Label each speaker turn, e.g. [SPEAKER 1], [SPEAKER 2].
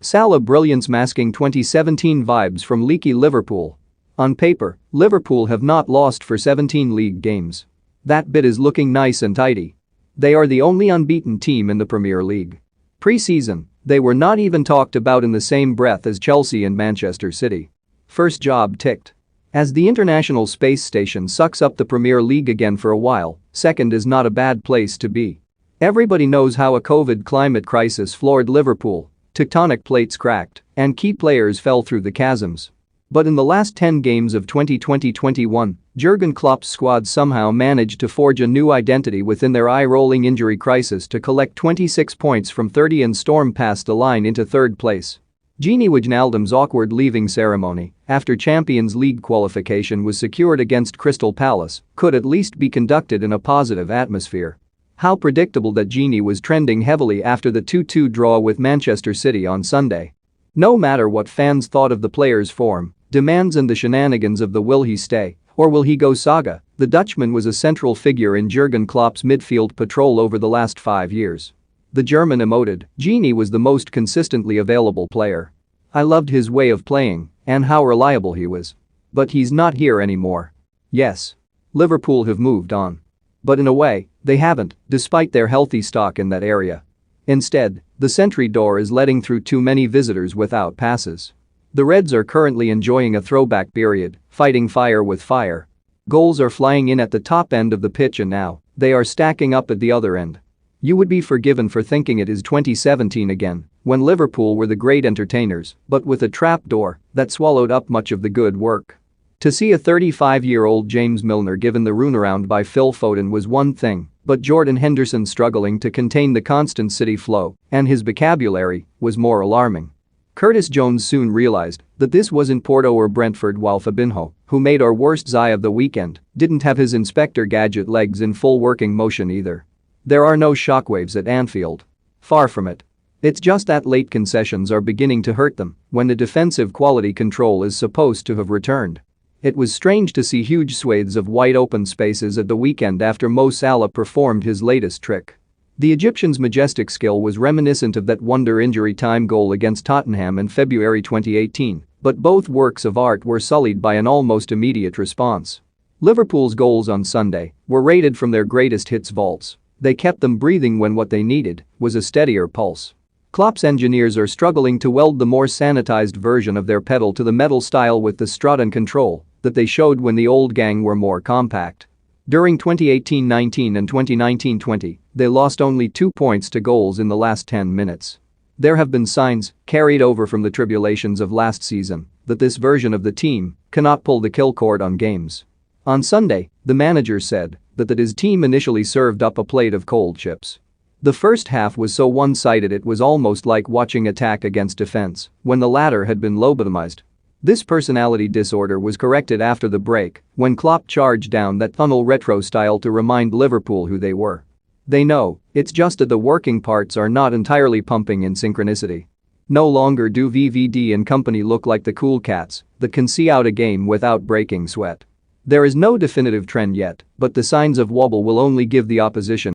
[SPEAKER 1] Salah brilliance masking 2017 vibes from leaky Liverpool. On paper, Liverpool have not lost for 17 league games. That bit is looking nice and tidy. They are the only unbeaten team in the Premier League. Pre-season, they were not even talked about in the same breath as Chelsea and Manchester City. First job ticked. As the International Space Station sucks up the Premier League again for a while, second is not a bad place to be. Everybody knows how a COVID climate crisis floored Liverpool, tectonic plates cracked, and key players fell through the chasms. But in the last 10 games of 2020-21, Jurgen Klopp's squad somehow managed to forge a new identity within their eye-rolling injury crisis to collect 26 points from 30 and storm past the line into third place. Gini Wijnaldum's awkward leaving ceremony, after Champions League qualification was secured against Crystal Palace, could at least be conducted in a positive atmosphere. How predictable that Gini was trending heavily after the 2-2 draw with Manchester City on Sunday. No matter what fans thought of the player's form, demands and the shenanigans of the will he stay or will he go saga, the Dutchman was a central figure in Jurgen Klopp's midfield patrol over the last 5 years. The German emoted, "Gini was the most consistently available player. I loved his way of playing and how reliable he was. But he's not here anymore." Yes. Liverpool have moved on. But in a way, they haven't, despite their healthy stock in that area. Instead, the sentry door is letting through too many visitors without passes. The Reds are currently enjoying a throwback period, fighting fire with fire. Goals are flying in at the top end of the pitch and now, they are stacking up at the other end. You would be forgiven for thinking it is 2017 again, when Liverpool were the great entertainers, but with a trapdoor that swallowed up much of the good work. To see a 35-year-old James Milner given the runaround by Phil Foden was one thing, but Jordan Henderson struggling to contain the constant City flow and his vocabulary was more alarming. Curtis Jones soon realized that this wasn't Porto or Brentford, while Fabinho, who made our worst Zai of the weekend, didn't have his Inspector Gadget legs in full working motion either. There are no shockwaves at Anfield. Far from it. It's just that late concessions are beginning to hurt them when the defensive quality control is supposed to have returned. It was strange to see huge swathes of wide open spaces at the weekend after Mo Salah performed his latest trick. The Egyptian's majestic skill was reminiscent of that wonder injury time goal against Tottenham in February 2018, but both works of art were sullied by an almost immediate response. Liverpool's goals on Sunday were rated from their greatest hits vaults. They kept them breathing when what they needed was a steadier pulse. Klopp's engineers are struggling to weld the more sanitized version of their pedal to the metal style with the strut and control that they showed when the old gang were more compact. During 2018-19 and 2019-20, they lost only 2 points to goals in the last 10 minutes. There have been signs, carried over from the tribulations of last season, that this version of the team cannot pull the kill cord on games. On Sunday, the manager said that his team initially served up a plate of cold chips. The first half was so one-sided it was almost like watching attack against defense when the latter had been lobotomized. This personality disorder was corrected after the break when Klopp charged down that tunnel retro style to remind Liverpool who they were. They know, it's just that the working parts are not entirely pumping in synchronicity. No longer do VVD and company look like the cool cats that can see out a game without breaking sweat. There is no definitive trend yet, but the signs of wobble will only give the opposition